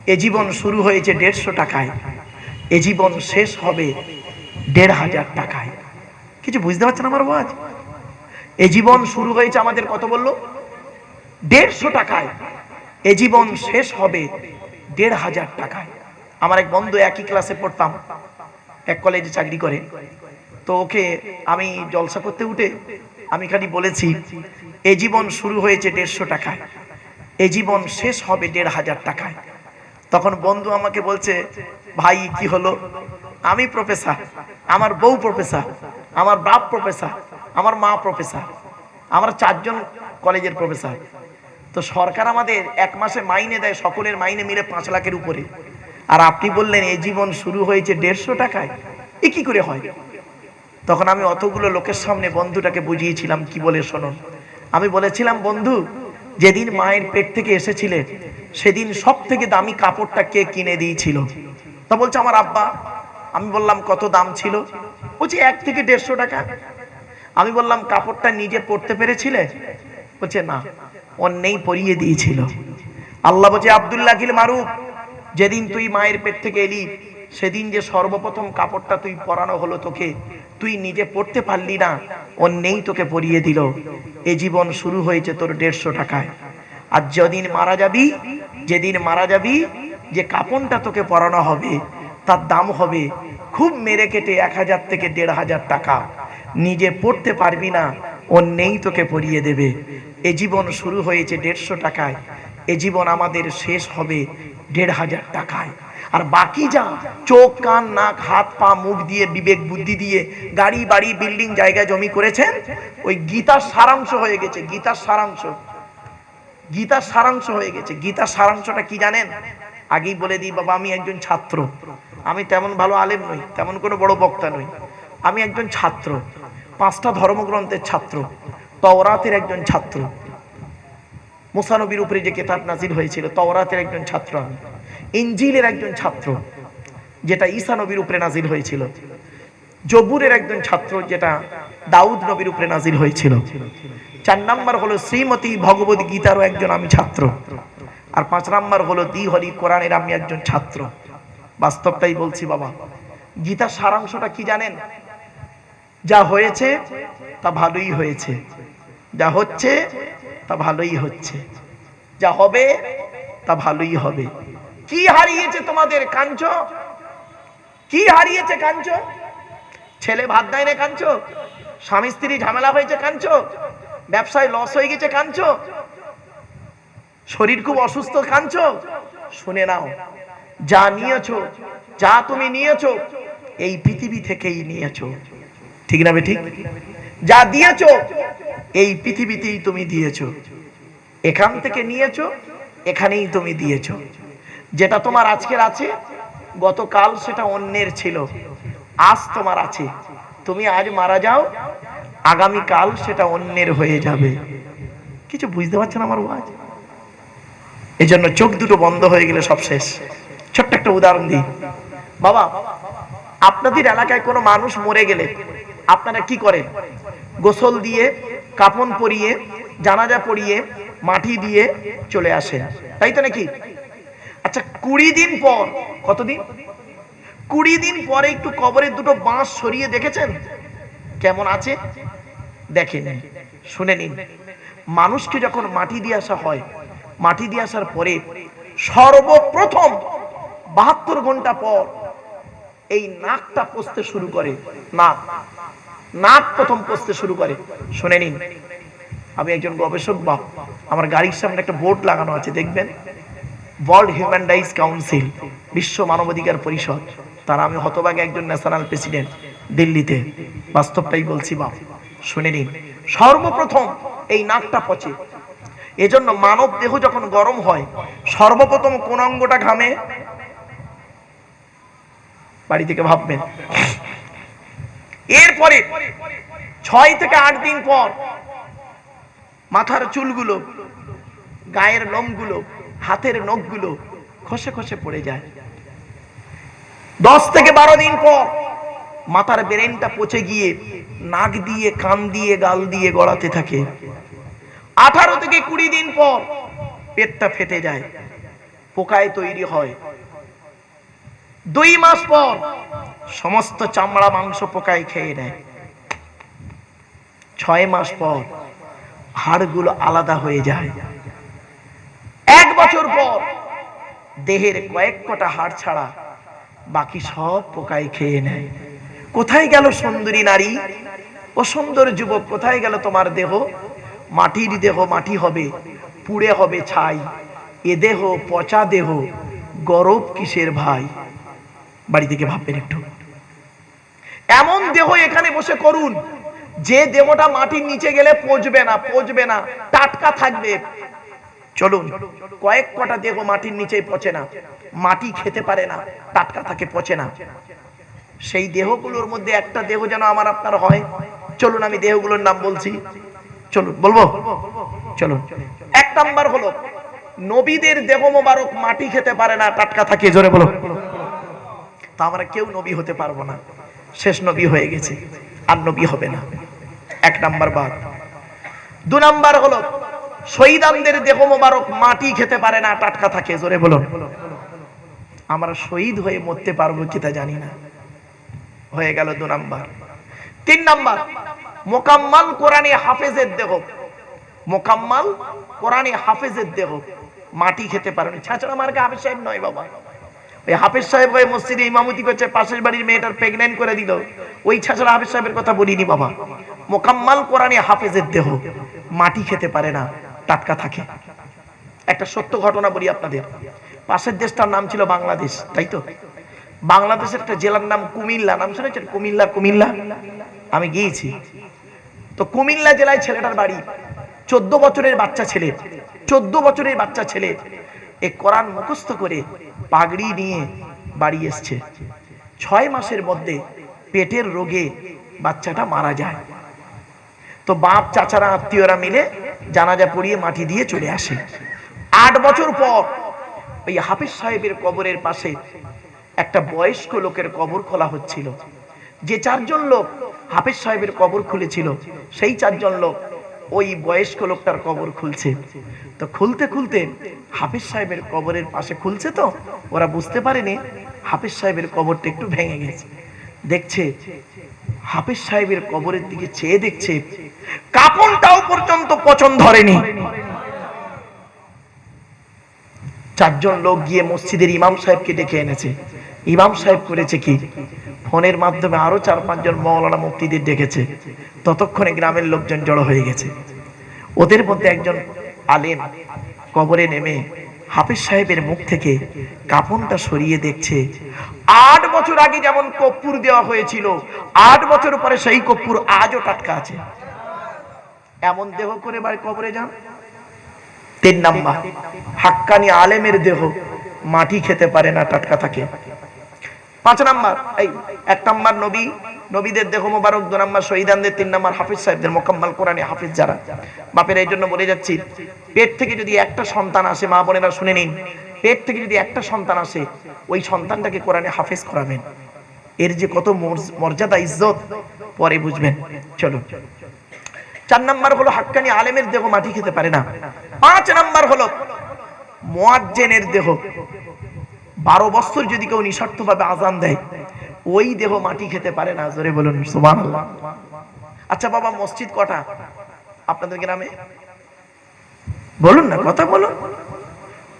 এ জীবন শুরু হয়েছে ১৫০ টাকায়, এ জীবন শেষ হবে ১৫০০ টাকায়। কিছু বুঝতে পারছেন আমার ওয়াজ? এ জীবন শুরু হয়েছে আমাদের কত বললো? ১৫০ টাকায়, এ জীবন শেষ হবে ১৫০০ টাকায়। আমার এক বন্ধু, একই ক্লাসে পড়তাম, এক কলেজে চাকরি করে। তো ওকে আমি জলসা করতে উঠে আমি খালি বলেছি, এ জীবন শুরু হয়েছে ১৫০ টাকায়, এ জীবন শেষ হবে ১৫০০ টাকায়। তখন বন্ধু আমাকে বলছে, ভাই কি হলো? আমি প্রফেসর, আমার বউ প্রফেসর, আমার বাপ প্রফেসর, আমার মা প্রফেসর, আমরা ৪ জন কলেজের প্রফেসর। তো সরকার আমাদের এক মাসে মাইনে দেয়, সকলের মাইনে মিলে ৫ লাখের উপরে। আর আপনি বললেন এই জীবন শুরু হয়েছে ১৫০ টাকায়, এ কি করে হয়? তখন আমি অতগুলো লোকের সামনে বন্ধুটাকে বুঝিয়েছিলাম, কি বলে শুনুন। আমি বলেছিলাম, বন্ধু, যেদিন মায়ের পেট থেকে এসেছিলে সেদিন সব থেকে দামি কাপড়টা কে কিনে দিয়েছিল? তা বলছে আমার আব্বা। আমি বললাম কত দাম ছিল? বলছে ১ থেকে ১৫০ টাকা। আমি বললাম কাপড়টা নিজে পরতে পেরেছিলে? বলছে না, অন্যেই পরিয়ে দিয়েছিল। আল্লাহ বলছে, আব্দুল্লাহ কিল মারুফ, যেদিন তুই মায়ের পেট থেকে এলি সেদিন যে সর্বপ্রথম কাপড়টা তুই পরানো হলো তোকে, তুই নিজে পড়তে পারলি না, অন্যেই তোকে পরিয়ে দিল। এ জীবন শুরু হয়েছে তোর ১৫০ টাকায়। আর যেদিন মারা যাবি, যেদিন মারা যাবি, যে কাপড়টা তোকে পরানো হবে তার দাম হবে খুব মেরে কেটে ১০০০ থেকে ১৫০০ টাকা। নিজে পড়তে পারবি না, অন্যেই তোকে পরিয়ে দেবে। এ জীবন শুরু হয়েছে ১৫০ টাকায়, এ জীবন আমাদের শেষ হবে ১৫০০ টাকায়। আর বাকি যা চোখ কান নাক হাত পা মুখ দিয়ে বিবেক বুদ্ধি দিয়ে গাড়ি বাড়ি বিল্ডিং জায়গা জমি করেছেন, ওই গীতার সারাংশ হয়ে গেছে। গীতার সারাংশ, গীতার সারাংশ হয়ে গেছে। গীতার সারাংশটা কি জানেন? আগেই বলে দিই বাবা, আমি একজন ছাত্র, আমি তেমন ভালো আলেম নই, তেমন কোনো বড় বক্তা নই, আমি একজন ছাত্র, 5টা ধর্মগ্রন্থের ছাত্র, তাওরাতের একজন ছাত্র, মুসা নবীর উপরে যে কিতাব নাজিল হয়েছিল তাওরাতের একজন ছাত্র, আমি ইনজিলের একজন ছাত্র যেটা ঈসা নবীর উপরে নাজিল হয়েছিল, জবুরের একজন ছাত্র যেটা দাউদ নবীর উপরে নাজিল হয়েছিল। 4 নাম্বার হলো শ্রীমতী ভগবত গীতারও একজন আমি ছাত্র। আর 5 নাম্বার হলো দি হলি কোরআনের আমি একজন ছাত্র। বাস্তবটাই বলছি বাবা। গীতার সারাংশটা কি জানেন? যা হয়েছে তা ভালোই হয়েছে, যা হচ্ছে তা ভালোই হচ্ছে, যা হবে তা ভালোই হবে। কি হারিয়েছে তোমাদের? কাঞ্চ। কি হারিয়েছে? কাঞ্চ। ছেলে ভাত দেয় না কাঞ্চ, স্বামী স্ত্রী ঝামেলা হয়েছে কাঞ্চ, ব্যবসায় লস হয়ে গেছে কাঞ্চ, শরীর খুব অসুস্থ কাঞ্চ। শুনে নাও, যা নিয়েছো, যা তুমি নিয়েছো এই পৃথিবী থেকেই নিয়েছো, ঠিক না বেঠিক? যা দিয়েছো এই পৃথিবীতেই তুমি দিয়েছো, এখান থেকে নিয়েছো, এখানেই তুমি দিয়েছো। যেটা তোমার আজকের আছে, গতকাল সেটা অন্যের ছিল, আজ তোমার আছে। তুমি আজ মারা যাও, আগামী কাল সেটা অন্যের হয়ে যাবে। কিছু বুঝতে পারছেন আমার ওয়াজ? এই জন্য চোখ দুটো বন্ধ হয়ে গেলে সব শেষ। ছোট্ট একটা উদাহরণ দিই বাবা। আপনাদের এলাকায় কোনো মানুষ মরে গেলে আপনারা কি করেন? গোসল দিয়ে, কাফন পরিয়ে, জানাজা পড়িয়ে, মাটি দিয়ে চলে আসেন, তাই তো নাকি? আচ্ছা, 20 দিন পর, কতদিন? 20 দিন পরে একটু কবরের দুটো বাঁশ সরিয়ে দেখেছেন কেমন আছে? দেখেন, শুনে নিন। মানুষকে যখন মাটি দিয়ে আসা হয়, মাটি দিয়ে আসার পরে সর্বপ্রথম 72 ঘন্টা পর এই নাকটা পচতে শুরু করে। নাক প্রথম পচতে শুরু করে। শুনে নিন, আমি একজন গবেষক বাপ, আমার গাড়ির সামনে একটা বোর্ড লাগানো আছে, দেখবেন, ওয়ার্ল্ড হিউম্যান রাইটস কাউন্সিল, বিশ্ব মানবাধিকার পরিষদ, তারা আমি হতভাগে একজন ন্যাশনাল প্রেসিডেন্ট দিল্লিতে। বাস্তবটাই বলছি বাপ, শুনে নিন। সর্বপ্রথম এই নাকটা পচে। এজন্য মানব দেহ যখন গরম হয় সর্বপ্রথম কোন অঙ্গটা ঘামে? বাড়ি থেকে ভাববেন। এরপরে 6 থেকে 8 দিন পর মাথার চুলগুলো, গায়ের লোমগুলো, হাতের নখগুলো খসে খসে পড়ে যায়। 10 থেকে 12 দিন পর মাথার ব্রেনটা পচে গিয়ে নাক দিয়ে, কান দিয়ে, গাল দিয়ে গড়াতে থাকে। 18 থেকে 20 দিন পর পেটটা ফেটে যায়। পোকায় তৈরি হয়। 2 মাস পর সমস্ত চামড়া মাংস পোকায় খেয়ে নেয়। 6 মাস পর হাড়গুলো আলাদা হয়ে যায়। 1 বছর পর দেহের কয়েক কটা হাড় ছাড়া বাকি সব পোকায় খেয়ে নেয়। কোথায় গেল সুন্দরী নারী ও সুন্দর যুবক? কোথায় গেল তোমার দেহ? মাটির দেহ মাটি হবে, পুড়ে হবে ছাই। এ দেহ পচা দেহ, গরব কিসের ভাই? বাড়ি থেকে ভাববেন একটু। এমন দেহ এখানে বসে করুন যে দেহটা মাটির নিচে গেলে পচবে না, টাটকা থাকবে। চলুন, কয়েক কটা দেহ মাটির নিচে পচে না, মাটি খেতে পারে না, টাটকা থাকে, পচে না। সেই দেহগুলোর মধ্যে একটা দেহ যেন আমার আপনার হয়। চলুন, আমি দেহগুলোর নাম বলছি। চলুন, বলবো? চলুন। 1 নাম্বার হলো নবীদের দেহ মোবারক মাটি খেতে পারে না, টাটকা থাকে। জোরে বলো। তা আমরা কেউ নবী হতে পারবো না, শেষ নবী হয়ে গেছে, আর নবী হবে না। 1 নাম্বার বাদ। 2 নাম্বার হলো শহীদানদের দেহ মোবারক মাটি খেতে পারে না, টাটকা থাকে। জোরে বলুন। আমরা শহীদ হয়ে মরতে পারবো কি তা জানি না। হয়ে গেল 2 নাম্বার। 3 নাম্বার মোকাম্মাল কোরআনে হাফেজের দেহ, মোকাম্মাল কোরআনে হাফেজের দেহ মাটি খেতে পারে না। ছাছড়া মার্কা হাফেজ সাহেব নয় বাবা। ওই হাফেজ সাহেব ওই মসজিদে ইমামতি করছে, পাশের বাড়ির মেয়েটার প্রেগন্যান্ট করে দিল, ওই ছাছড়া হাফেজ সাহেবের কথা বলিনি বাবা। মোকাম্মাল কোরআনে হাফেজের দেহ মাটি খেতে পারে না, টাটকা থাকে। একটা সত্য ঘটনা বলি আপনাদের। পাশের দেশটার নাম ছিল বাংলাদেশ, তাই তো? বাংলাদেশের একটা জেলার নাম কুমিল্লা, নাম শুনেছেন? কুমিল্লা। আমি গিয়েছি তো। কুমিল্লা জেলায় ছেলেটার বাড়ি। 14 বছরের বাচ্চা ছেলে, 14 বছরের বাচ্চা ছেলে এই কোরআন মুখস্থ করে পাগড়ি নিয়ে বাড়ি এসছে। 6 মাসের মধ্যে পেটের রোগে বাচ্চাটা মারা যায়। তো বাপ, চাচারা, আত্মীয়রা মিলে জানাজা পড়িয়ে মাটি দিয়ে চলে আসে। 8 বছর পর ওই হাফেজ সাহেবের কবরের পাশে একটা বয়স্ক লোকের কবর খোলা হচ্ছিল। যে 4 জন লোক হাফেজ সাহেবের কবর খুলেছিল, সেই 4 জন লোক ওই বয়স্ক লোকটার কবর খুলছে। তো খুলতে খুলতে হাফেজ সাহেবের কবরের পাশে খুলছে, তো ওরা বুঝতে পারেনি হাফেজ সাহেবের কবরটা একটু ভেঙে গেছে। দেখছে হাফেজ সাহেবের কবরের দিকে চেয়ে দেখছে কাপড়টাও পর্যন্ত পচন ধরেনি। 4 জন লোক গিয়ে মসজিদের ইমাম সাহেবকে ডেকে এনেছে। ইমাম সাহেব করেছে কি, ফোনের মাধ্যমে আরো 4-5 জন মাওলানা মুফতিদের ডেকেছে। ততক্ষণে গ্রামের লোকজন জড়ো হয়ে গেছে। ওদের মধ্যে একজন আলেম কবরে নেমে হাফেজ সাহেবের মুখ থেকে কাপড়টা সরিয়ে দেখছে 8 বছর আগে যেমন কর্পূর দেওয়া হয়েছিল, 8 বছর পরে সেই কর্পূর আজও টাটকা আছে। এমন দেহ করে বাড়ি কবরে যান। 3 নাম্বার হাক্কানি আলেমের দেহ মাটি খেতে পারে না, টাটকা থাকে। 5 নাম্বার, এই 1 নাম্বার নবীদের দেহ মোবারক, 2 নাম্বার শহীদানদের, 3 নাম্বার হাফেজ সাহেবদের, মোকাম্মাল কোরআনে হাফেজ যারা। বাপের এই জন্য বলে যাচ্ছি, পেট থেকে যদি একটা সন্তান আসে, মা বোনেরা শুনে নিন, পেট থেকে যদি একটা সন্তান আসে, ওই সন্তানটাকে কোরআনে হাফেজ করাবেন। এর যে কত মর্যাদা, ইজ্জত পরে বুঝবেন। চলো, 4 নাম্বার হলো হাক্কানি আলেমের দেহ মাটি খেতে পারে না। 5 নাম্বার হলো মুয়াজ্জিনের দেহ। 12 বছর যদি কেউ নিঃস্বার্থভাবে আজান দেয়, ওই দেহ মাটি খেতে পারে না। জোরে বলুন সুবহানাল্লাহ। আচ্ছা বাবা, মসজিদ কটা আপনাদের গ্রামে? বলুন না, কথা বলুন।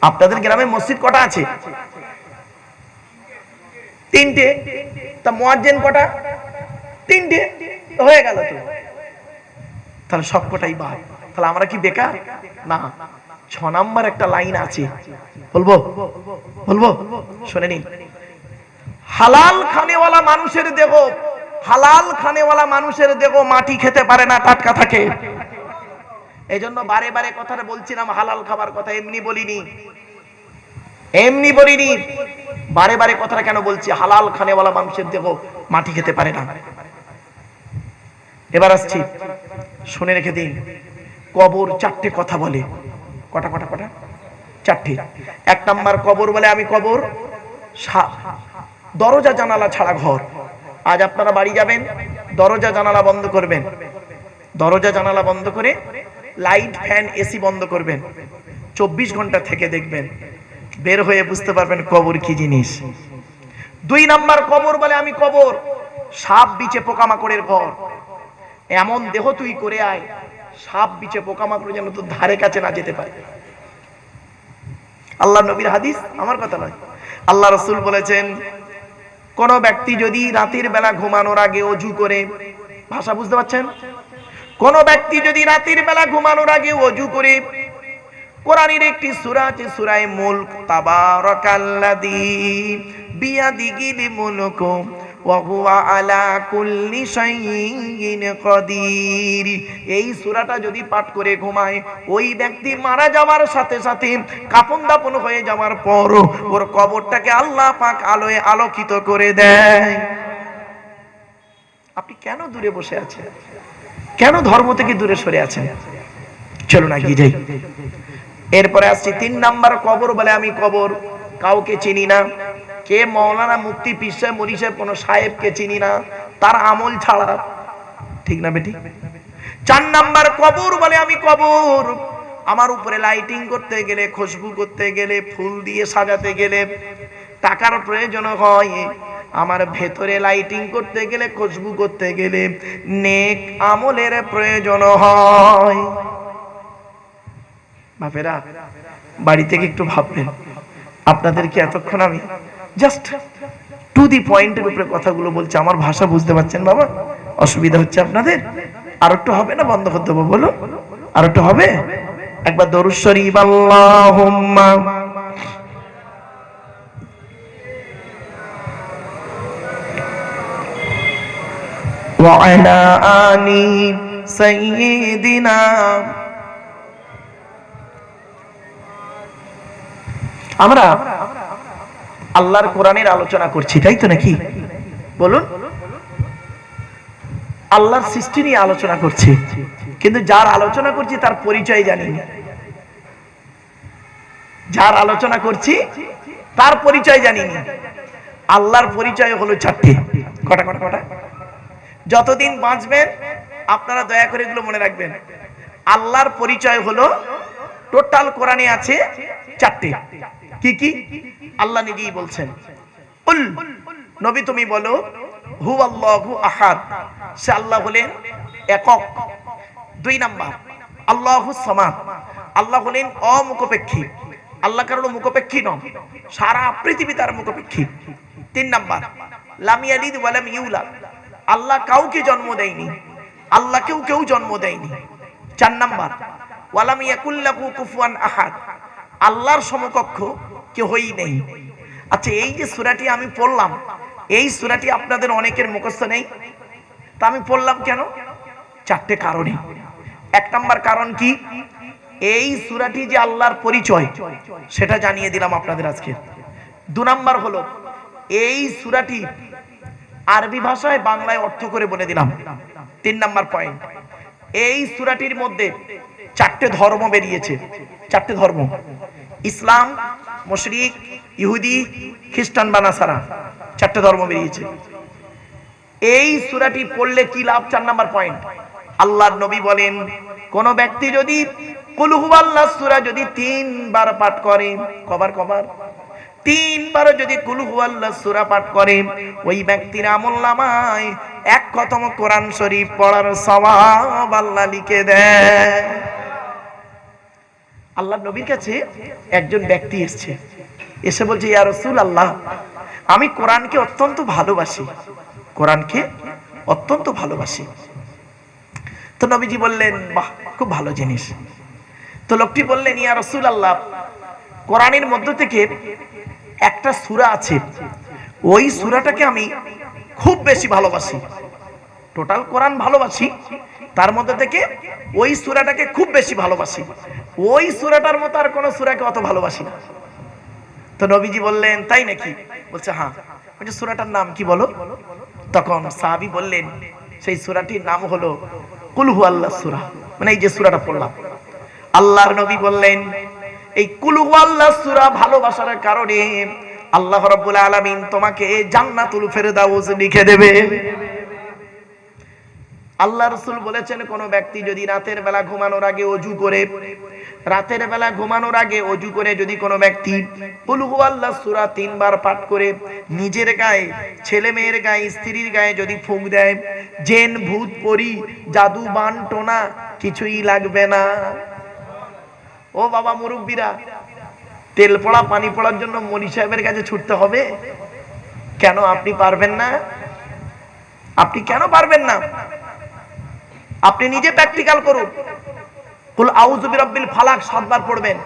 আপনাদের গ্রামে মসজিদ কটা আছে? 3টে। তা মুয়াজ্জিন কটা? 3টে। হয়ে গেল তো। তাহলে সব কটাই বাদ। তাহলে আমরা কি বেকার? না। 6 নাম্বার একটা লাইন আছে, বলবো? শুনে নিন। হালাল খানেওয়ালা মানুষের দেহ, হালাল খানেওয়ালা মানুষের দেহ মাটি খেতে পারে না, টাটকা থাকে। এই জন্য বারে বারে কথাটা বলছিলাম, হালাল খাবার কথা এমনি বলিনি। বারে বারে কথাটা কেন বলছি? হালাল খানেওয়ালা মানুষের দেহ মাটি খেতে পারে না। এবার আসছি, শুনে রেখে দিন। কবর 4টে কথা বলে। কটা? 4টে। 1 নাম্বার কবর বলে, আমি কবর দরজা জানালা ছাড়া ঘর। আজ আপনারা বাড়ি যাবেন, দরজা জানালা বন্ধ করবেন, দরজা জানালা বন্ধ করে লাইট, ফ্যান, এসি বন্ধ করবেন। 24 ঘন্টা থেকে দেখবেন বের হয়ে বুঝতে পারবেন কবর কি জিনিস। 2 নাম্বার কবর বলে আমি কবর, সাপ বিচে পোকামাকড়ের ঘর। এমন দেহ তুই করে আয় সাপ বিচে পোকামাকড় যেন তোর ধারে কাছে না যেতে পারে। আল্লাহ নবীর হাদিস, আমার কথা নয়। আল্লাহ রাসূল বলেছেন, কোন ব্যক্তি যদি রাতের বেলা ঘুমানোর আগে ওযু করে, ভাষা বুঝতে পারছেন, কোন ব্যক্তি যদি রাতের বেলা ঘুমানোর আগে ওযু করে কোরআনের একটি সূরা আছে সূরা মুলক, তাবারাকাল্লাযী বিয়াদিহিল মুলকু ওয়া হুয়া আলা কুল্লি শাইইন কাদির, এই সূরাটা যদি পাঠ করে ঘুমায়, ওই ব্যক্তি মারা যাওয়ার সাথে সাথে কাফন দাফন হয়ে যাওয়ার পর ওর কবরটাকে আল্লাহ পাক আলোয় আলোকিত করে দেয়। আপনি কেন দূরে বসে আছেন? কেন ধর্ম থেকে দূরে সরে আছেন? চলুন এগিয়ে যাই। এরপরে আসছি 3 নাম্বার কবর বলে আমি কবর, কাউকে চিনি না। কে মাওলানা মুফতি পীর সাহেব মুরি সাহেব কোন সাহেবকে চিনি না, তার আমল ছাড়া, ঠিক না বেটি? 4 নাম্বার কবর বলে আমি কবর, আমার উপরে লাইটিং করতে গেলে, খুশবু করতে গেলে, ফুল দিয়ে সাজাতে গেলে টাকার প্রয়োজন হয়। আমার ভেতরে লাইটিং করতে গেলে, খুশবু করতে গেলে নেক আমলের প্রয়োজন হয়। বাপেরা বাড়ি থেকে একটু ভাববেন, আপনাদেরকে এতক্ষণ আমি জাস্ট টু দি পয়েন্টের উপরে কথাগুলো বলছি। আমার ভাষা বুঝতে পারছেন বাবা? অসুবিধা হচ্ছে আপনাদের? আর একটু হবে না? বন্ধ করতে হবে? বলো, আর একটু হবে? একবার দরুদ শরীফ, আল্লাহুম্মা ওয়া আলা আলি সাইয়্যিদিনা। আমরা আল্লাহর কোরআনের আলোচনা করছি, তাই তো নাকি? বলুন, আল্লাহর সৃষ্টি নিয়ে আলোচনা করছি, কিন্তু যার আলোচনা করছি তার পরিচয় জানি না। যার আলোচনা করছি তার পরিচয় জানি না। আল্লাহর পরিচয় হলো 4টে। কটা কটা কটা? যতদিন বাঁচবেন আপনারা দয়া করে এগুলো মনে রাখবেন। আল্লাহর পরিচয় হলো টোটাল কোরআনে আছে 4টে। কি কি? আল্লাহ নিজেই বলছেন, কুল, নবী তুমি বলো, হুয়াল্লাহু আহাদ, সে আল্লাহ হলেন একক। 2 নাম্বার আল্লাহুস সামাদ, আল্লাহ হলেন অমুখপেক্ষী, আল্লাহ কারো মুখপেক্ষী নন, সারা পৃথিবী তার মুখপেক্ষী। 3 নাম্বার লাম ইয়ালিদ ওয়া লাম ইউলাদ, আল্লাহ কাউকে জন্ম দেয়নি, আল্লাহকেও কেউ জন্ম দেয়নি। 4 নাম্বার ওয়ালাম ইয়াকুল্লাহু কুফুয়ান আহাদ, আল্লাহর সমকক্ষ কেউই নেই। আচ্ছা, এই যে সূরাটি আমি পড়লাম, এই সূরাটি আপনাদের অনেকের মুখস্থ নেই, তা আমি পড়লাম কেন? 4টে কারণে। 1 নাম্বার কারণ কি? এই সূরাটি যে আল্লাহর পরিচয় সেটা জানিয়ে দিলাম আপনাদের আজকে। 2 নাম্বার হলো এই সূরাটি আরবি ভাষায় বাংলায় অর্থ করে বলে দিলাম। 3 নাম্বার পয়েন্ট, এই সূরাটির মধ্যে 4টে ধর্ম বেরিয়েছে। 4টে ধর্ম, ইসলাম, মুশরিক, ইহুদি, খ্রিস্টান বা নাসারা, 4টে ধর্ম বেরিয়েছে। এই সূরাটি পড়লে কি লাভ? 4 নাম্বার পয়েন্ট, আল্লাহর নবী বলেন, কোন ব্যক্তি যদি কুল হুয়াল্লাহ সূরা যদি 3 বার পাঠ করে, কবার 3 বার যদি কুল হুয়াল্লাহ সূরা পাঠ করে, ওই ব্যক্তির আমলনামায় 1 খতম কোরআন শরীফ পড়ার সওয়াব আল্লাহ লিখে দেয়। আল্লাহর নবীর কাছে একজন ব্যক্তি এসেছে, এসে বলছে, ইয়া রাসূলুল্লাহ, আমি কোরআনকে অত্যন্ত ভালোবাসি, কোরআনকে অত্যন্ত ভালোবাসি। তো নবীজি বললেন, বাহ, খুব ভালো জিনিস। তো লোকটি বললেন, ইয়া রাসূলুল্লাহ, কোরআনের মধ্য থেকে একটা সূরা আছে, ওই সূরাটাকে আমি খুব বেশি ভালোবাসি। টোটাল কোরআন ভালোবাসি, তার মধ্যে থেকে ওই সূরাটাকে খুব বেশি ভালোবাসি, ওই সূরাটার মতো আর কোন সূরাকে অত ভালোবাসি না। তো নবীজি বললেন, তাই নাকি? বলছে, হ্যাঁ। বলছে, সূরাটার নাম কি বলো? তখন সাহাবী বললেন, সেই সূরাটির নাম হলো কুল হুয়াল্লাহ সূরা, মানে এই যে সূরাটা পড়লাম। আল্লাহর নবী বললেন, এই কুল হুয়াল্লাহ সূরা ভালোবাসার কারণে আল্লাহ রাব্বুল আলামিন তোমাকে জান্নাতুল ফেরদাউস লিখে দেবে। আল্লাহ রাসূল বলেছেন, কোন ব্যক্তি যদি রাতের বেলা ঘুমানোর আগে অজু করে, রাতের বেলা ঘুমানোর আগে অজু করে যদি কোনো ব্যক্তি কুল হুয়াল্লাহ সূরা 3 বার পাঠ করে নিজের গায়ে, ছেলে মেয়ের গায়ে, স্ত্রীর গায়ে যদি ফুঁক দেয়, জিন ভূত পরি জাদু বান টোনা কিছুই লাগবে না। ও বাবা মুরব্বীরা, তেল পড়া পানি পড়ার জন্য মনি সাহেবের কাছে ছুটতে হবে কেন? আপনি পারবেন না? আপনি কেন পারবেন না? আপনি নিজে প্র্যাকটিক্যাল করুন। কুল আউযু বিরাব্বিল ফালাক 7 বার পড়বেন,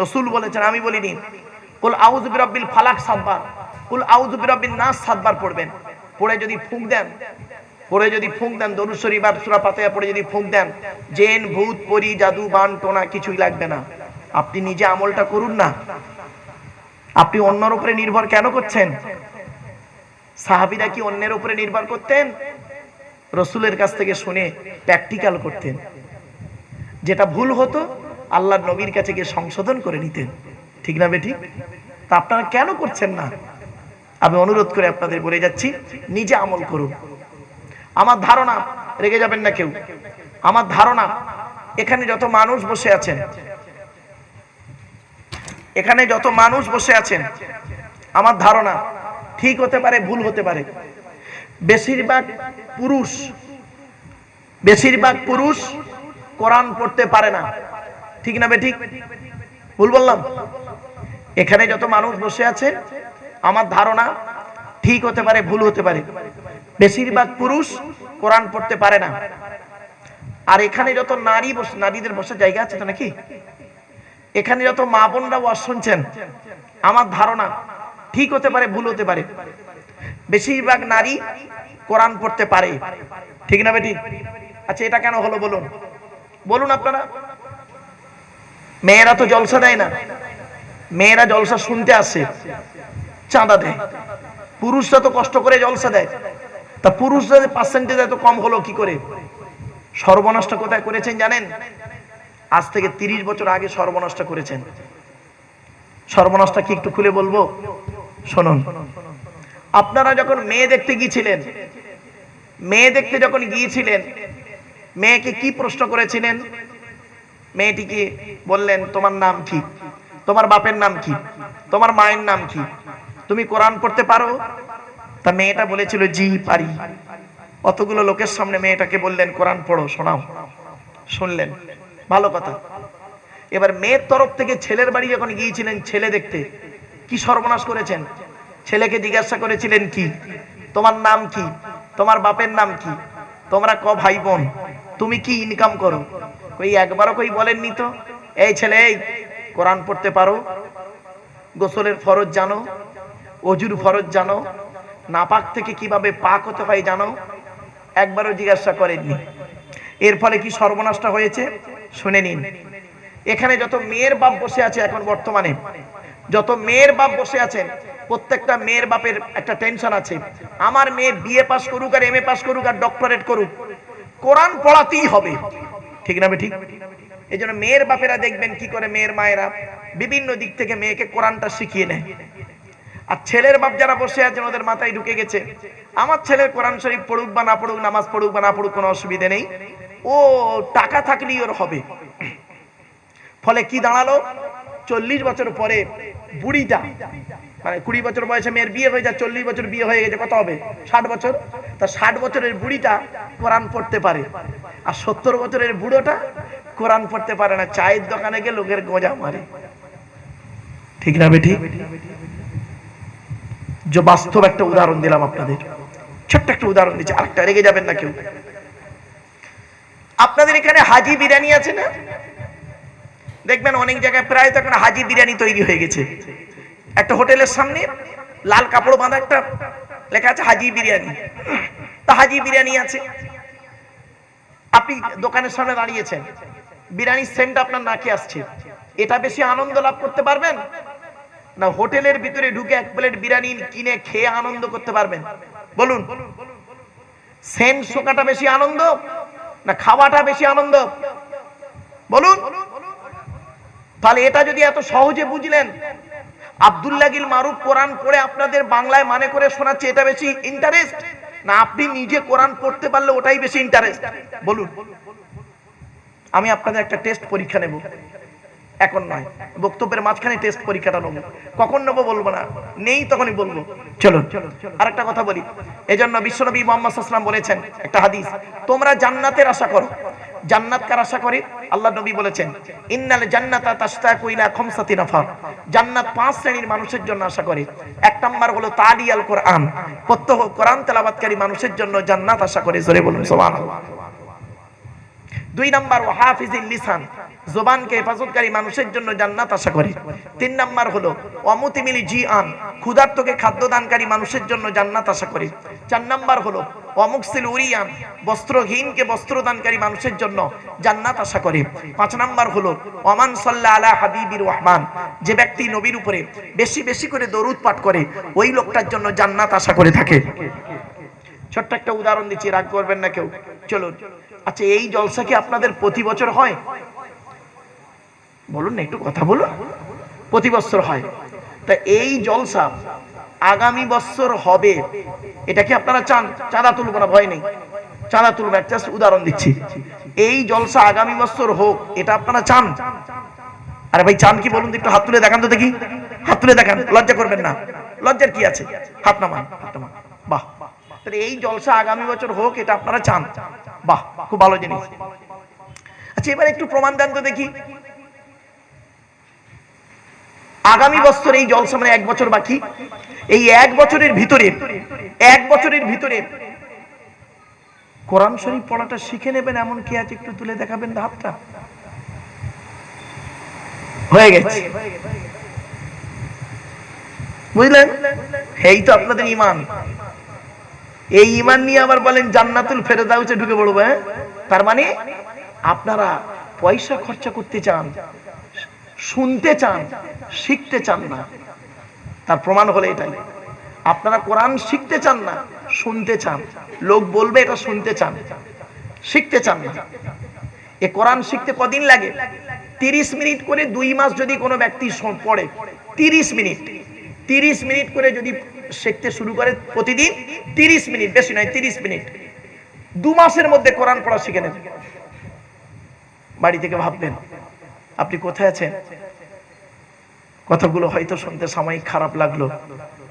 রাসূল বলেছেন, আমি বলিনি। কুল আউযু বিরাব্বিল ফালাক 7 বার, কুল আউযু বিরাব্বিন নাস 7 বার পড়বেন। পড়ে যদি ফুঁক দেন, দরুদ শরীফ আর সূরা ফাতিহা পড়ে যদি ফুঁক দেন, জিন ভূত পরি জাদু বান টোনা কিছুই লাগবে না। আপনি নিজে আমলটা করুন না। আপনি অন্যের উপরে নির্ভর কেন করছেন? সাহাবীরা কি অন্যের উপরে নির্ভর করতেন? রাসূলের কাছ থেকে শুনে প্র্যাকটিক্যাল করতেন। যেটা ভুল হতো আল্লাহর নবীর কাছে গিয়ে সংশোধন করে নিতেন। ঠিক না বেঠিক? তা আপনারা কেন করছেন না? আমি অনুরোধ করে আপনাদের বলে যাচ্ছি, নিজে আমল করুন। আমার ধারণা, রেগে যাবেন না কেউ, আমার ধারণা এখানে যত মানুষ বসে আছেন, আমার ধারণা ঠিক হতে পারে, ভুল হতে পারে, বেশিরভাগ পুরুষ কোরআন পড়তে পারে না। ঠিক না বেঠিক? ভুল বললাম? এখানে যত মানুষ বসে আছে, আমার ধারণা ঠিক হতে পারে, ভুল হতে পারে, বেশিরভাগ পুরুষ কোরআন পড়তে পারে না। আর এখানে যত নারীদের বসার জায়গা আছে তো নাকি? এখানে যত মা বোনরা ওয়াজ শুনছেন, আমার ধারণা ঠিক হতে পারে, ভুল হতে পারে, বেশিরভাগ নারী কোরআন পড়তে পারে। ঠিক না বেঠিক? আচ্ছা, এটা কেন হলো বলুন আপনারা। মেয়েরা তো জলসা দেয় না, মেয়েরা জলসা শুনতে আসে, চাঁদা দেয়। পুরুষরা তো কষ্ট করে জলসা দেয়, তা পুরুষদের পার্সেন্টেজ এত কম হলো কি করে? সর্বনাশটা কোথায় করেছেন জানেন? আজ থেকে 30 বছর আগে সর্বনাশটা করেছেন। সর্বনাশটা কি একটু খুলে বলবো? শুনুন। আপনারা যখন মেয়ে দেখতে গিয়েছিলেন, মেয়েকে কি প্রশ্ন করেছিলেন? মেয়েটিকে বললেন, তোমার নাম কি, তোমার বাপের নাম কি, তোমার মায়ের নাম কি, তুমি কোরআন পড়তে পারো? তা মেয়েটা বলেছিল, জি পারি। অতগুলো লোকের সামনে মেয়েটাকে বললেন, কোরআন পড়ো, শোনাও। শুনলেন, ভালো কথা। এবার মেয়ের তরফ থেকে ছেলের বাড়ি যখন গিয়েছিলেন ছেলে দেখতে, কি সর্বনাশ করেছেন? ছেলেকে জিজ্ঞাসা করেছিলেন, কি তোমার নাম কি, তোমার বাপের নাম কি, তোমরা ক ভাই বোন, তুমি কি ইনকাম করো? কই একবারও কই বলেননি তো, এই ছেলে, এই কোরআন পড়তে পারো, গোসলের ফরজ জানো, অজুর ফরজ জানো, নাপাক থেকে কিভাবে পাক হতে হয় জানো? একবারও জিজ্ঞাসা করেননি। এর ফলে কি সর্বনাশটা হয়েছে শুনে নিন। এখানে যত মেয়ের বাপ বসে আছে, এখন বর্তমানে যত মেয়ের বাপ বসে আছেন, প্রত্যেকটা মেয়ের বাপের একটা টেনশন আছে, আমার মেয়ে বিএ পাস করুক আর এমএ পাস করুক আর ডক্টরেট করুক, কোরআন পড়াতেই হবে। ঠিক না বেঠিক? এই জন্য মেয়ের বাপেরা দেখবেন কি করে, মেয়ের মায়েরা বিভিন্ন দিক থেকে মেয়েকে কোরআনটা শিখিয়ে নেয়। আর ছেলের বাপ যারা বসে আছেন, ওদের মাথায় ঢুকে গেছে, আমার ছেলের কোরআন শরীফ পড়ুক বা না পড়ুক, নামাজ পড়ুক বা না পড়ুক, কোনো অসুবিধা নেই, ও টাকা থাকলেই ওর হবে। ফলে কি দাঁড়ালো? 40 বছর পরে বুড়িটা, মানে 20 বছর বয়সে মেয়ের বিয়ে হয়ে যায়, 40 বছর বিয়ে হয়ে গেছে, কত হবে? 60 বছর। তা 60 বছরের বুড়িটা কোরআন পড়তে পারে, আর 70 বছরের বুড়োটা কোরআন পড়তে পারে না, চায়ের দোকানে গিয়ে লোকের গোঁজা মারে। ঠিক না বেঠি? যে বাস্তব একটা উদাহরণ দিলাম আপনাদের, ছোট্ট একটা উদাহরণ দিচ্ছি, আরেকটা, রেগে যাবেন না কেউ। আপনাদের এখানে হাজি বিরিয়ানি আছে না? দেখবেন অনেক জায়গায় প্রায় তখন হাজি বিরিয়ানি তৈরি হয়ে গেছে। একটা হোটেলের সামনে লাল কাপড় বাঁধা একটা লেখা আছে হাজি বিরিয়ানি, তা হাজি বিরিয়ানি আছে। আপনি দোকানের সামনে দাঁড়িয়েছেন, বিরিয়ানির সেন্ট আপনার নাকে আসছে, এটা বেশি আনন্দ লাভ করতে পারবেন না হোটেলের ভিতরে ঢুকে 1 প্লেট বিরিয়ানি কিনে খেয়ে আনন্দ করতে পারবেন? বলুন, সেন্ট শোকাটা বেশি আনন্দ না খাওয়াটা বেশি আনন্দ? বলুন। তাহলে এটা যদি এত সহজে বুঝলেন, আব্দুল্লাহ গিল মারুফ কোরআন পড়ে আপনাদের বাংলায় মানে করে শোনাচ্ছে, এটা বেশি ইন্টারেস্ট না আপনি নিজে কোরআন পড়তে পারলে ওটাই বেশি ইন্টারেস্ট? বলুন। আমি আপনাদের একটা টেস্ট পরীক্ষা নেব, এখন নয়, বক্তব্যের মাঝখানে টেস্ট পরীক্ষাটা নেব। কখন নেবো বলবো না, নেই তখনই বলবো। চলুন আরেকটা কথা বলি। এজন্য বিশ্বনবী মুহাম্মদ সাল্লাল্লাহু আলাইহি ওয়াসাল্লাম বলেছেন একটা হাদিস, তোমরা জান্নাতের আশা করো। জান্নাত কার আশা করে? আল্লাহ নবী বলেছেন, ইন্নাল জান্নাতা তাশতাকু ইলা খামসাতি নাফার। জান্নাত 5 শ্রেণীর মানুষের জন্য আশা করে। এক নাম্বার হলো তালিয়াল কোরআন, প্রত্যহ কোরআন তেলাওয়াতকারী মানুষের জন্য জান্নাত আশা করে। জোরে বলুন সুবহানাল্লাহ। 2 নাম্বার ওয়াহাফিজিল লিসান, জবানকে হেফাজতকারী মানুষের জন্য জান্নাত আশা করে। 3 নাম্বার হলো ওয়ামুতিমিলি জিআন, ক্ষুধার্তকে খাদ্য দানকারী মানুষের জন্য জান্নাত আশা করে। 4 নাম্বার হলো ওয়ামুকসিল উরিয়ান, বস্ত্রহীনকে বস্ত্র দানকারী মানুষের জন্য জান্নাত আশা করে। 5 নাম্বার হলো ওয়ামান সাল্লা আলা হাবিবির রহমান, যে ব্যক্তি নবীর উপরে বেশি বেশি করে দরুদ পাঠ করে ওই লোকটার জন্য জান্নাত আশা করে থাকে। ছোট্ট একটা উদাহরণ দিচ্ছি, রাগ করবেন না কেউ। চলুন, আচ্ছা এই জলসা কি আপনাদের প্রতি বছর হয়? বলুন না, একটু কথা বলুন। প্রতি বছর হয়। তা এই জলসা আগামী বছর হবে, এটা কি আপনারা চান? চাঁদা তুলবো না, ভয় নেই, চাঁদা তুলবো, একটা উদাহরণ দিচ্ছি। এই জলসা আগামী বছর হোক, এটা আপনারা চান? আরে ভাই চান কি বলুন? একটু হাত তুলে দেখান তো দেখি, হাত তুলে দেখান, লজ্জা করবেন না, লজ্জার কি আছে? হাত নামান, হাত নামান। বাহ, তাহলে এই জলসা আগামী বছর হোক, এটা আপনারা চান? বাহ, খুব ভালো জিনিস। আচ্ছা এবার একটু প্রমাণ দেন তো দেখি। আগামী বছর এই জলসা মানে 1 বছর বাকি, এই 1 বছরের ভিতরে কোরআন শরীফ পড়াটা শিখে নেবেন এমন কি আছে? একটু তুলে দেখাবেন হাতটা। হয়ে গেছে, বুঝলেন? এই তো আপনাদের ঈমান। এই ঈমান নিয়ে আবার বলেন জান্নাতুল ফেরদাউসে ঢুকে পড়বো। হ্যাঁ, তার মানে আপনারা পয়সা খরচা করতে চান, শুনতে চান, শিখতে চান না। তার প্রমাণ হলো এটাই, আপনারা কোরআন শিখতে চান না, শুনতে চান। লোক বলবে এটা শুনতে চান, শিখতে চান না। এ কোরআন শিখতে কদিন লাগে? 30 মিনিট করে 2 মাস যদি কোনো ব্যক্তি পড়ে, 30 মিনিট করে যদি শিখতে শুরু করে প্রতিদিন 30 মিনিট, বেশি নয় 30 মিনিট, 2 মাসের মধ্যে কোরআন পড়া শিখে নেবেন। বাড়ি থেকে ভাববেন আপনি কোথায় আছেন। কথাগুলো হয়তো শুনতে সাময়িক খারাপ লাগলো,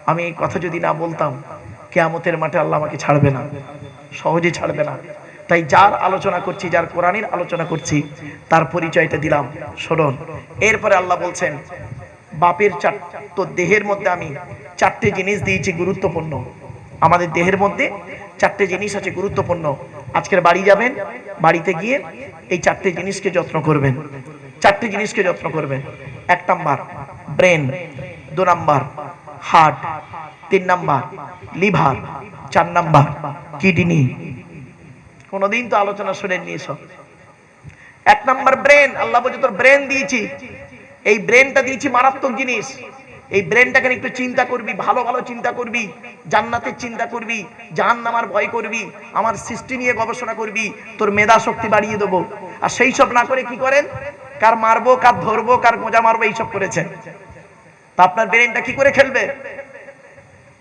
আমি এই কথা যদি না বলতাম কিয়ামতের মাঠে আল্লাহ আমাকে ছাড়বে না, সহজে ছাড়বে না। তাই যার আলোচনা করছি, যার কোরআনের আলোচনা করছি, তার পরিচয়টা দিলাম, শুনুন। এরপরে আল্লাহ বলছেন, বাপের তো দেহের মধ্যে আমি 4টে জিনিস দিয়েছি গুরুত্বপূর্ণ। আমাদের দেহের মধ্যে 4টে জিনিস আছে গুরুত্বপূর্ণ। আজকের বাড়ি যাবেন, বাড়িতে গিয়ে এই 4টে জিনিসকে যত্ন করবেন, 4টে জিনিসকে যত্ন করবেন। 1 number brain, 2 number heart, 3 number liver, 4 number kidney. কোনদিন তো আলোচনা শুনে নিয়েছ। 1 নাম্বার ব্রেন, আল্লাহ বলছে তোর ব্রেন দিয়েছি। এই ব্রেনটা দিয়েছি মারাত্মক জিনিস। এই ব্রেনটাকে একটু চিন্তা করবি, ভালো ভালো চিন্তা করবি, জান্নাতের চিন্তা করবি, জাহান্নামের ভয় করবি, আমার সৃষ্টি নিয়ে গবেষণা করবি, তোর মেধা শক্তি বাড়িয়ে দেবো। আর সেই সব না করে কি করেন? কার মারবো, কার ধরবো, কার গোজা মারবো, এইসব করেছেন। তা আপনার ব্রেনটা কি করে খেলবে?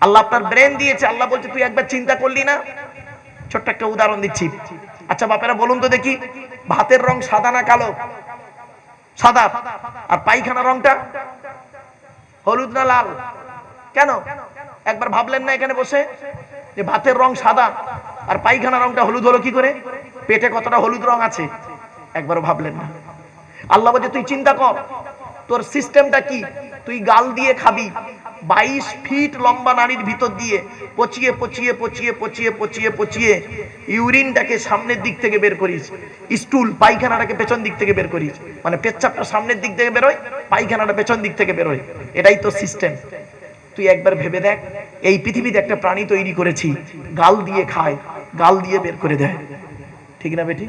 আল্লাহ আপনার ব্রেন দিয়েছে, আল্লাহ বলছে তুই একবার চিন্তা করলি না। ছোট্ট একটা উদাহরণ দিচ্ছি। আচ্ছা বাপেরা বলুন তো দেখি, ভাতের রং সাদা না কালো? সাদা। আর পায়খানা রংটা হলুদ না লাল? কেন? একবার ভাবলেন না এখানে বসে যে ভাতের রং সাদা আর পায়খানা রংটা হলুদ হলো কি করে? পেটে কতটা হলুদ রং আছে একবারও ভাবলেন না। আল্লাহ বলছে তুই চিন্তা কর তোর সিস্টেমটা কি। তুই গাল দিয়ে খাবি, 22 ফিট লম্বা নাড়ির ভিতর দিয়ে পচিয়ে পচিয়ে পচিয়ে পচিয়ে পচিয়ে পচিয়ে ইউরিনটাকে সামনের দিক থেকে বের করিস, স্টুল পায়খানাটাকে পেছন দিক থেকে বের করিস। মানে পেচ্ছাপটা সামনের দিক থেকে বেরোয়, পায়খানাটা পেছন দিক থেকে বেরোয়। এটাই তো সিস্টেম। তুই একবার ভেবে দেখ, এই পৃথিবীতে একটা প্রাণী তৈরি করেছি, গাল দিয়ে খায়, গাল দিয়ে বের করে দেয়। ঠিক না বেটি?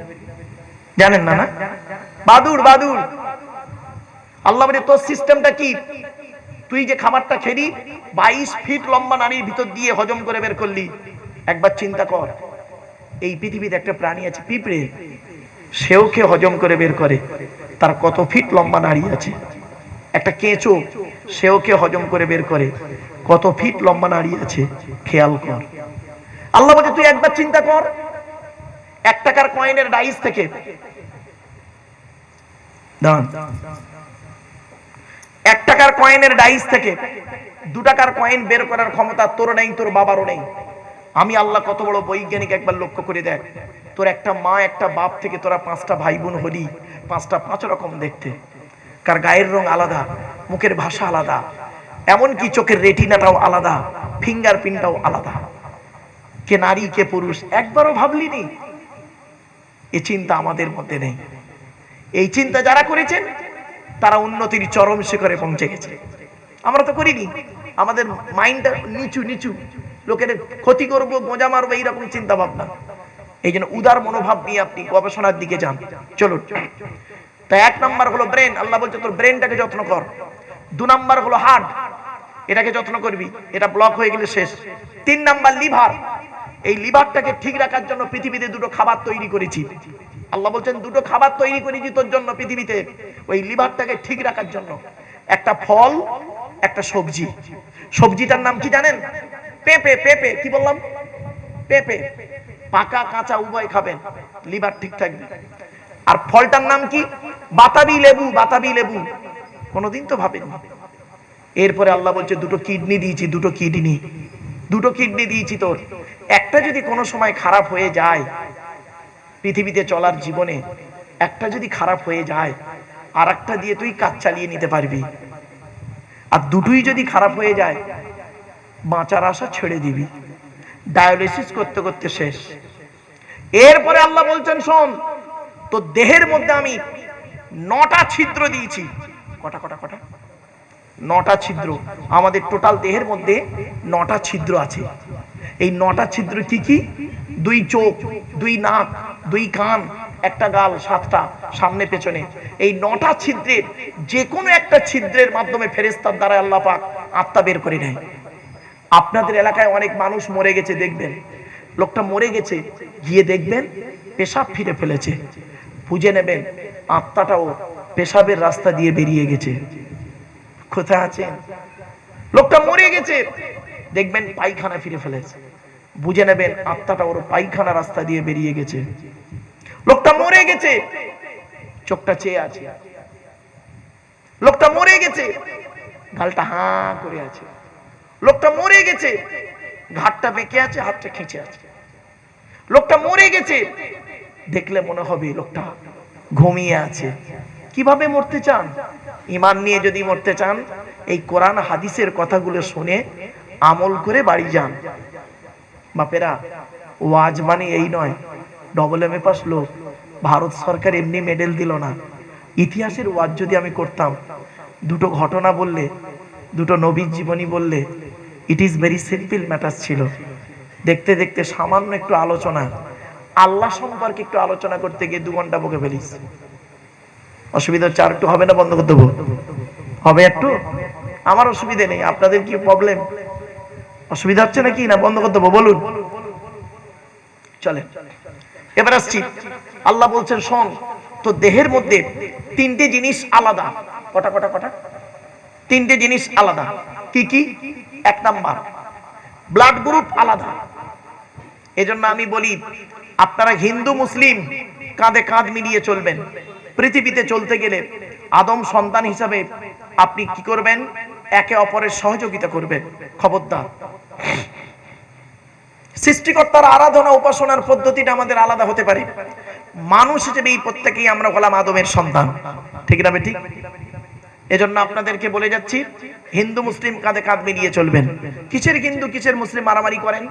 জানেন না? না বাদুড়, বাদুড়। আল্লাহ বলে তোর সিস্টেমটা কি? তুই যে খাবারটা খেলি 22 ফিট লম্বা নাড়ির ভিতর দিয়ে হজম করে বের করলি। একবার চিন্তা কর, এই পৃথিবীতে একটা প্রাণী আছে পিঁপড়ে, সেও খেয়ে হজম করে বের করে, তার কত ফিট লম্বা নাড়ি আছে। একটা কেঁচো, সেও খেয়ে হজম করে বের করে, কত ফিট লম্বা নাড়ি আছে, খেয়াল কর। আল্লাহ বলছে তুই একবার চিন্তা কর, 1 টাকার কয়েনের ডাইস থেকে দাঁড়ান, 1 টাকার কয়েনের ডাইস থেকে 2 টাকার কয়েন বের করার ক্ষমতা তোর নেই, তোর বাবারও নেই। আমি আল্লাহ কত বড় বৈজ্ঞানিক, একবার লক্ষ্য করে দেখ। তোর একটা মা একটা বাপ থেকে তোরা 5টা ভাই বোন হলি, 5টা 5 রকম দেখতে, কার গায়ের রং আলাদা, মুখের ভাষা আলাদা, এমনকি চোখের রেটিনাটাও আলাদা, ফিঙ্গারপ্রিন্টটাও আলাদা। কে নারী কে পুরুষ একবারও ভাবলি নি? এই চিন্তা আমাদের মধ্যে নেই। এই চিন্তা যারা করেছেন তারা উন্নতির চরম শিখরে পৌঁছে গেছে। আমরা তো করিনি, আমাদের মাইন্ডটা নিচু নিচু, লোকের ক্ষতি করবো, গোঁজা মারবো, এইরকম চিন্তা ভাবনা। এই জন্য উদার মনোভাব নিয়ে আপনি গবেষণার দিকে যান। চলুন, তাই 1 নাম্বার হলো ব্রেন। আল্লাহ বলছে তোর ব্রেনটাকে যত্ন কর। 2 নাম্বার হলো হার্ট, এটাকে যত্ন করবি, এটা ব্লক হয়ে গেলে শেষ। 3 নাম্বার লিভার, এই লিভারটাকে ঠিক রাখার জন্য পৃথিবীতে 2টো খাবার তৈরি করেছি। আল্লাহ বলছেন 2টো খাবার তৈরি করেছি তোর জন্য পৃথিবীতে, ওই লিভারটাকে ঠিক রাখার জন্য। একটা ফল, একটা সবজি। সবজিটার নাম কি জানেন? পেঁপে। পেঁপে কি বললাম? পেঁপে। পাকা কাঁচা উভয় খাবেন, লিভার ঠিক থাকবে। আর ফলটার নাম কি? বাতাবি লেবু। বাতাবি লেবু কোনোদিন তো ভাবেন। এরপরে আল্লাহ বলছে 2টো কিডনি দিয়েছি, 2টো কিডনি, 2টো কিডনি দিয়েছি তোর। একটা যদি কোনো সময় খারাপ হয়ে যায়, পৃথিবীতে চলার জীবনে একটা যদি খারাপ হয়ে যায়, আর একটা দিয়ে তুই কাজ চালিয়ে নিতে পারবি। আর 2টোই যদি খারাপ হয়ে যায়, বাঁচার আশা ছেড়ে দিবি, ডায়ালিসিস করতে করতে শেষ। এরপরে আল্লাহ বলছেন শোন, তো দেহের মধ্যে আমি 9টা ছিদ্র দিয়েছি। কটা কটা কটা? 9টা ছিদ্র। আমাদের টোটাল দেহের মধ্যে 9টা ছিদ্র আছে। এই 9টা ছিদ্র কি কি? 2 চোখ, 2 নাক, 2 কান, একটা গাল, 7টা সামনে পেছনে। এই 9টা ছিদ্রের যে কোনো একটা ছিদ্রের মাধ্যমে ফেরেশতার দ্বারা আল্লাহ পাক আত্মা বের করে নেয়। আপনাদের এলাকায় অনেক মানুষ মরে গেছে, দেখবেন লোকটা মরে গেছে, গিয়ে দেখবেন পেশাব ফিরে ফেলেছে, বুঝে নেবেন আত্মাটাও পেশাবের রাস্তা দিয়ে বেরিয়ে গেছে। কোথায় আছেন? লোকটা মরে গেছে, দেখবেন পায়খানা ফিরে ফেলেছে, বুঝে নেবেন আত্মাটা ওর পায়খানা রাস্তা দিয়ে বেরিয়ে গেছে। লোকটা মরে গেছে, চোখটা চেয়ে আছে। লোকটা মরে গেছে, গালটা হাঁ করে আছে। লোকটা মরে গেছে, ঘাটটা বেঁকে আছে, হাতটা খিঁচে আছে। লোকটা মরে গেছে, দেখলে মনে হবে লোকটা ঘুমিয়ে আছে। কিভাবে মরতে চান? ঈমান নিয়ে যদি মরতে চান, এই কোরআন হাদিসের কথাগুলো শুনে আমল করে বাড়ি যান। বাপেরা, ওয়াজ মানে এই নয় AA পাস লোক, ভারত সরকার এমনি মেডেল দিল না। ইতিহাসের ওয়াজ যদি আমি করতাম, 2টো ঘটনা বললে, 2টো নবীর জীবনী বললে, it is very simple matter ছিল। দেখতে দেখতে সামান্য একটু আলোচনা, আল্লাহ সম্পর্কে একটু আলোচনা করতে গিয়ে 2 ঘন্টা বকে ফেলিস। অসুবিধা হচ্ছে? আর একটু হবে না? বন্ধ করতে হবে একটু? আমার অসুবিধা নেই, আপনাদের কি প্রবলেম? অসুবিধা হচ্ছে নাকি? না বন্ধ করতে বলুন। চলে, এবার আসছি। আল্লাহ বলছেন শোন, তো দেহের মধ্যে 3টে জিনিস আলাদা। কটা কটা কটা? 3টে জিনিস আলাদা। কি কি? 1 নাম্বার ব্লাড গ্রুপ আলাদা। এজন্য আমি বলি আপনারা হিন্দু মুসলিম কাঁধে কাঁধ মিলিয়ে চলবেন। পৃথিবীতে চলতে গেলে আদম সন্তান হিসাবে আপনি কি করবেন? একে অপরের সহযোগিতা করবেন। খবরদার, সৃষ্টিকর্তার আরাধনা উপাসনার পদ্ধতিটা আমাদের আলাদা হতে পারে। মানুষ হিসেবে এই প্রত্যেকেই আমরা হলাম আদমের সন্তান, ঠিক না ঠিক? এজন্য আপনাদেরকে বলে যাচ্ছি, হিন্দু মুসলিম কাঁধে কাঁধ মিলিয়ে চলবেন। কিসের হিন্দু কিসের মুসলিম মারামারি করেন?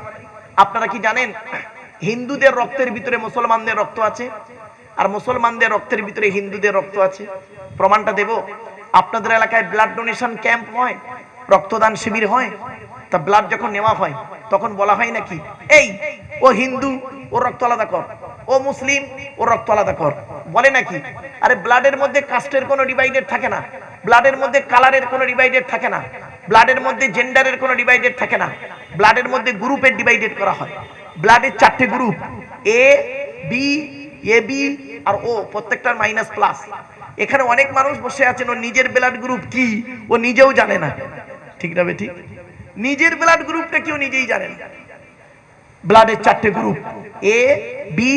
আপনারা কি জানেন হিন্দুদের রক্তের ভিতরে মুসলমানদের রক্ত আছে, আর মুসলমানদের রক্তের ভিতরে হিন্দুদের রক্ত আছে? প্রমাণটা দেব। আপনাদের এলাকায় ব্লাড ডোনেশন ক্যাম্প হয়, রক্তদান শিবির হয়, তা ব্লাড যখন নেওয়া হয় তখন বলা হয় নাকি এই ও হিন্দু ওর রক্ত আলাদা কর, ও মুসলিম ওর রক্ত আলাদা কর? বলে নাকি? আরে ব্লাডের মধ্যে কাস্টের কোনো ডিভাইডেড থাকে না, ব্লাডের মধ্যে কালারের কোনো ডিভাইডেড থাকে না, ব্লাডের মধ্যে জেন্ডারের কোনো ডিভাইডেড থাকে না, ব্লাডের মধ্যে গ্রুপের ডিভাইডেড করা হয়। ব্লাডের 4টে group, A B, A B আর ও, প্রত্যেকটার মাইনাস প্লাস। এখানে অনেক মানুষ বসে আছেন, ও নিজের ব্লাড গ্রুপ কি ও নিজেও জানে না, ঠিক না ঠিক? নিজের ব্লাড গ্রুপটা কেউ নিজেই জানে না। ব্লাডের 4টে group, A B,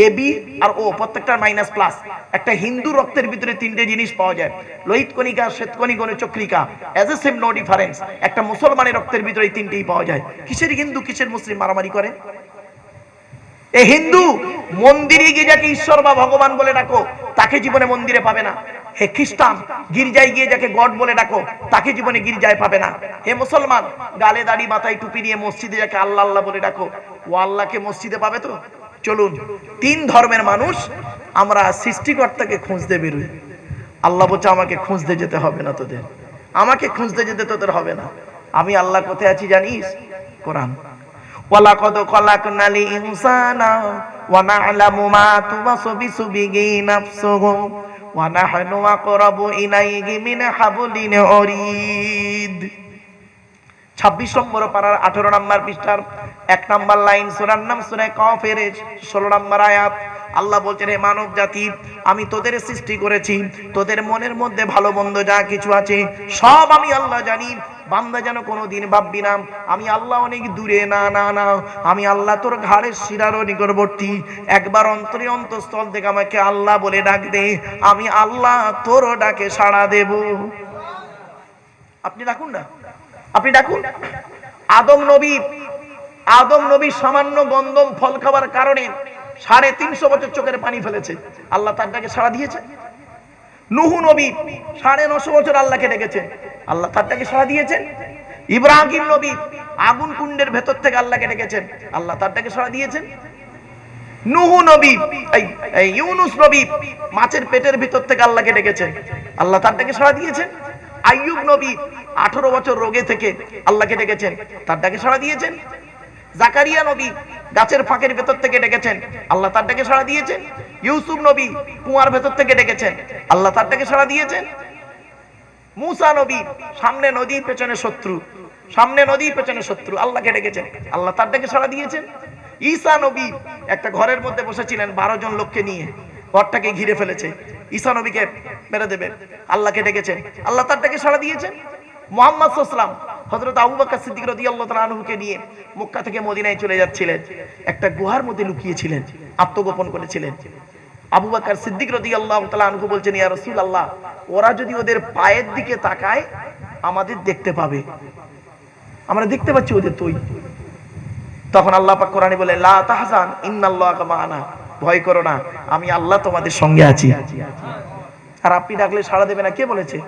A B আর ও, প্রত্যেকটার মাইনাস প্লাস। একটা হিন্দু রক্তের ভিতরে 3টে জিনিস পাওয়া যায়, লোহিত কণিকা, শ্বেতকণিকা, অনুচক্রিকা, as a same no difference. একটা মুসলমানের রক্তের ভিতরে এই 3টেই পাওয়া যায়। কিসের হিন্দু কিসের মুসলিম মারামারি করে? এই হিন্দু মন্দিরে গিয়ে যাকে ঈশ্বর বা ভগবান বলে ডাকো, তাকে জীবনে মন্দিরে পাবে না। হে খ্রিস্টান, গির্জায় গিয়ে যাকে গড বলে ডাকো, তাকে জীবনে গির্জায় পাবে না। হে মুসলমান, গালে দাড়ি মাথায় টুপি নিয়ে মসজিদে যাকে আল্লাহ আল্লাহ বলে ডাকো, ও আল্লাহকে মসজিদে পাবে তো? চলুন, 3 ধর্মের মানুষ আমরা সৃষ্টিকর্তাকে খুঁজতে বেরোই। আল্লাহ বলছে আমাকে খুঁজতে যেতে হবে না তোদের, আমাকে খুঁজতে যেতে তোদের হবে না। আমি আল্লাহ কোথায় আছি জানিস? কোরআন, ওয়ালাকাদ খালাকনাল ইনসানা ওয়া না'লামু মা তুওয়াসবিসু বিহি নাফসুহু ওয়া নাহনু আকরাবু ইলাইহি মিন হাবলিন ওয়ারিদ। 26 নম্বর পারার 18 নম্বর পৃষ্ঠার 1 নম্বর লাইন, সূরার নাম সূরা কাফের 16 নম্বর আয়াত। আল্লাহ বলছেন, হে মানব জাতি, আমি তোদের সৃষ্টি করেছি, তোদের মনের মধ্যে ভালো মন্দ যা কিছু আছে সব আমি আল্লাহ জানি। বান্দা যেন কোনোদিন ভাববি না আমি আল্লাহ অনেক দূরে, না না না, আমি আল্লাহ তোর ঘাড়ের শিরারও নিকটবর্তী। একবার অন্তরে অন্তঃস্থল থেকে আমাকে আল্লাহ বলে ডাক দে, আমি আল্লাহ তোর ডাকে সাড়া দেব। আপনি ডাকুন না, আপনি ডাকুন। আদম নবী সামান্য গন্ধম ফল খাবার কারণে 350 বছর চোখের পানি ফেলেছে, আল্লাহ তার ডাকে সাড়া দিয়েছে। নূহ নবী 950 বছর আল্লাহকে ডেকেছেন, আল্লাহ তার ডাকে সাড়া দিয়েছেন। ইব্রাহিম নবী আগুন কুণ্ডের ভেতর থেকে আল্লাহকে ডেকেছেন, আল্লাহ তার ডাকে সাড়া দিয়েছেন। নূহ নবী ইউনুস নবী মাছের পেটের ভিতর থেকে আল্লাহকে ডেকেছেন, আল্লাহ তার ডাকে সাড়া দিয়েছেন। আইয়ুব নবী 18 বছর রোগে থেকে আল্লাহকে ডেকেছেন, তার ডাকে সাড়া দিয়েছেন। জাকারিয়া নবী গাছের ফাঁকের ভেতর থেকে ডেকেছেন, আল্লাহ তার ডাকে সাড়া দিয়েছেন। ইউসুফ নবী কুয়ার ভেতর থেকে ডেকেছেন, আল্লাহ তার ডাকে সাড়া দিয়েছেন। মুসা নবী সামনে নদী পেছনে শত্রু, সামনে নদী পেছনে শত্রু, আল্লাহকে ডেকেছেন, আল্লাহ তার ডাকে সাড়া দিয়েছেন। ঈসা নবী একটা ঘরের মধ্যে বসেছিলেন 12 জন লোককে নিয়ে, ঘরটাকে ঘিরে ফেলেছে, ঈসা নবীকে মেরে দেবে, আল্লাহকে ডেকেছেন, আল্লাহ তার ডাকে সাড়া দিয়েছেন। মুহাম্মদ সাল্লাল্লাহু আলাইহি ওয়াসাল্লাম হযরত আবু বকর সিদ্দিক রাদিয়াল্লাহু তাআলা আনহুকে নিয়ে মক্কা থেকে মদিনায় চলে যাচ্ছিলেন, একটা গুহার মধ্যে লুকিয়েছিলেন, আত্মগোপন করেছিলেন। আবু বকর সিদ্দিক রাদিয়াল্লাহু তাআলা আনহু বলছেন, ইয়া রাসূলুল্লাহ, ওরা যদি ওদের পায়ের দিকে তাকায় আমাদের দেখতে পাবে, আমরা দেখতে পাচ্ছি ওদের তুই। তখন আল্লাহ পাক কোরআনে বলে, লা তাহজান ইন্নাল্লাহা মা'ানা, ভয় করো না, আমি আল্লাহ তোমাদের সঙ্গে আছি। আর আপনি ডাকলে সাড়া দেবে না, কে বলেছে?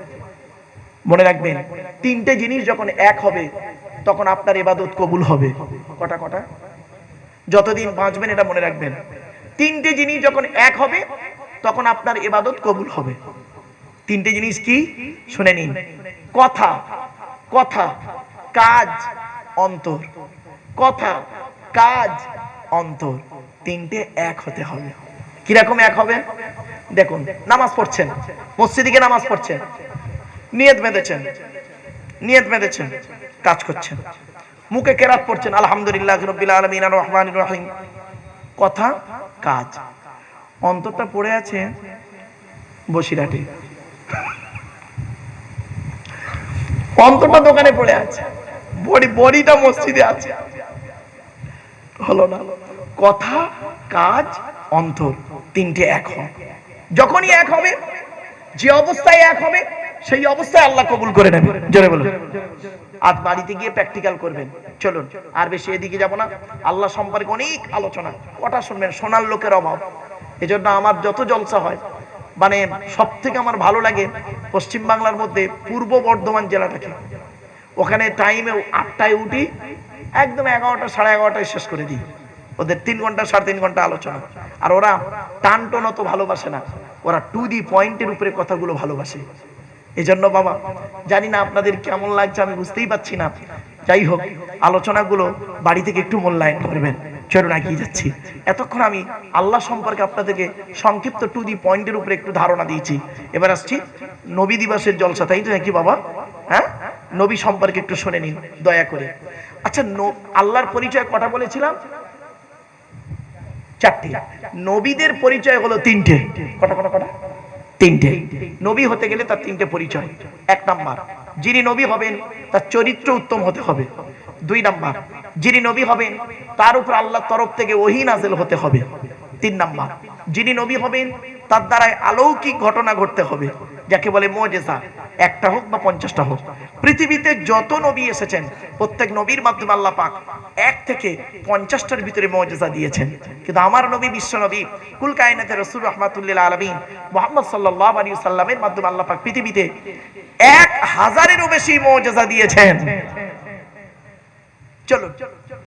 মনে রাখবেন, 3টে জিনিস যখন এক হবে তখন আপনার ইবাদত কবুল হবে। কটা কটা? যতদিন বাঁচবেন এটা মনে রাখবেন, 3টে জিনিস যখন এক হবে তখন আপনার ইবাদত কবুল হবে। 3টে জিনিস কি? শুনে নিন। কথা, কথা, কাজ, অন্তর। কথা, কাজ, অন্তর, 3টে এক হতে হবে। কিরকম এক হবে? দেখুন, নামাজ পড়ছেন, মসজিদে গিয়ে নামাজ পড়ছেন, নিয়ত বেঁধেছেন, কাজ করছেন, মুখে কেরাত পড়ছেন, আলহামদুলিল্লাহ রাব্বিল আলামিন আর রহমানির রহিম, কথা, কাজ। অন্তরটা পড়ে আছে বসিরহাটে, অন্তরটা দোকানে পড়ে আছে, বডিটা মসজিদে আছে। হলো না। কথা, কাজ, অন্তর, 3টে এক হবে। যখনই এক হবে, যে অবস্থায় এক হবে সেই অবস্থায় আল্লাহ কবুল করে নেবে। জোরে বলুন। আজ বাড়িতে গিয়ে প্র্যাকটিক্যাল করবেন। চলুন, আর বেশি এদিকে যাব না। আল্লাহ সম্পর্কে অনেক আলোচনা, কটা শুনবেন, শোনার লোকের অভাব। এজন্য আমার যত জলসা হয়, মানে সব থেকে আমার ভালো লাগে পশ্চিম বাংলার মধ্যে পূর্ব বর্ধমান জেলাটাকে। ওখানে টাইমে 8টায় উঠি, একদম 11টা 11:30টায় শেষ করে দিই। ওদের 3 ঘন্টা 3.5 ঘন্টা আলোচনা। আর ওরা টানটন তো ভালোবাসে না, ওরা টু দি পয়েন্টের উপরে কথাগুলো ভালোবাসে। এজন্য বাবা, জানি না আপনাদের কেমন লাগছে, আমি বুঝতেই পারছি না। যাই হোক, আলোচনাগুলো বাড়ি থেকে একটু মূল্যায়ন করবেন। চলুন এগিয়ে যাচ্ছি। এতক্ষণ আমি আল্লাহ সম্পর্কে আপনাদেরকে সংক্ষিপ্ত টু দি পয়েন্টের উপরে একটু ধারণা দিয়েছি। এবার আসছি নবী দিবসের জলসা, তাই তো নাকি বাবা? হ্যাঁ, নবী সম্পর্কে একটু শুনে নিন দয়া করে। আচ্ছা, আল্লাহর পরিচয় কটা বলেছিলাম? 4টে। নবীদের পরিচয় হলো 3টে। কটা কটা কটা? 3টে। নবী হতে গেলে তার 3টে পরিচয়। 1 নাম্বার, যিনি নবী হবেন তার চরিত্র উত্তম হতে হবে। 2 নাম্বার, যিনি নবী হবেন তার উপর আল্লাহর তরফ থেকে ওহী নাযিল হতে হবে। 3 নাম্বার, যিনি নবী হবেন তার দ্বারা অলৌকিক ঘটনা ঘটতে হবে, যাকে বলে মুজিজা, একটা হোক বা 50টা হোক। পৃথিবীতে যত নবী এসেছেন প্রত্যেক নবীর মাধ্যমে আল্লাহ পাক 1 থেকে 50টার ভিতরে মুজিজা দিয়েছেন, কিন্তু আমার নবী বিশ্ব নবী কুল কায়নাতের রাসূল রাহমাতুল লিল আলামিন মুহাম্মদ সাল্লাল্লাহু আলাইহি সাল্লামের মাধ্যমে আল্লাহ পাক পৃথিবীতে 1000-এরও বেশি মুজিজা দিয়েছেন। চলো